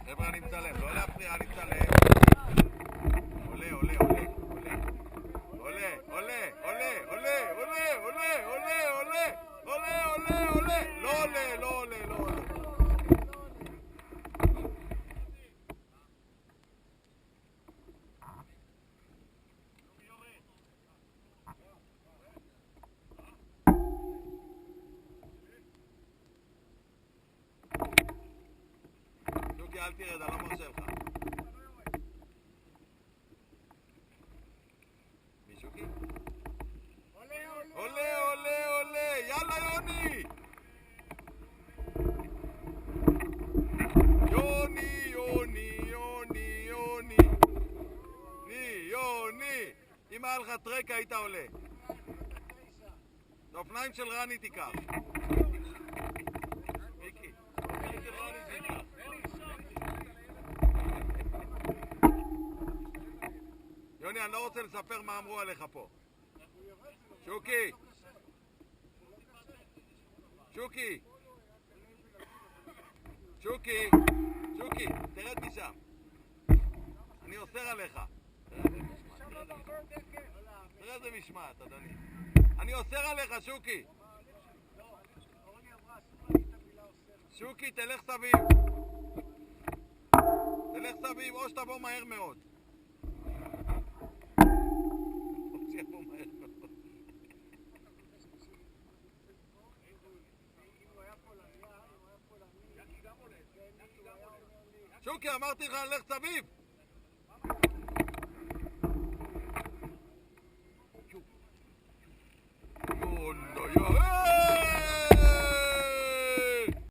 חבר'ה, אני מצלם, לא להפריע, אני מצלם. עולה, עולה, עולה, עולה, עולה, עולה, עולה, עולה, עולה, עולה, עולה, עולה, עולה, עולה, לא עולה, לא עולה, לא עולה. שוקי, אל תרד, אני לא מרשה לך. מי שוקי? עולה, עולה, עולה, יאללה יוני! יוני, יוני, יוני, יוני. יוני! אם היה לך טרק היית עולה. את האופניים של רני תיקח. מיקי, האופניים של רני תיקח. יוני, אני לא רוצה לספר מה אמרו עליך פה. שוקי! שוקי! שוקי! שוקי, תרד משם. אני אוסר עליך. תראה איזה משמעת, אדוני. אני אוסר עליך, שוקי. שוקי, תלך סביב. תלך סביב, או שתבוא מהר מאוד. או שיבוא מהר מאוד. שוקי, אמרתי לך, לך סביב.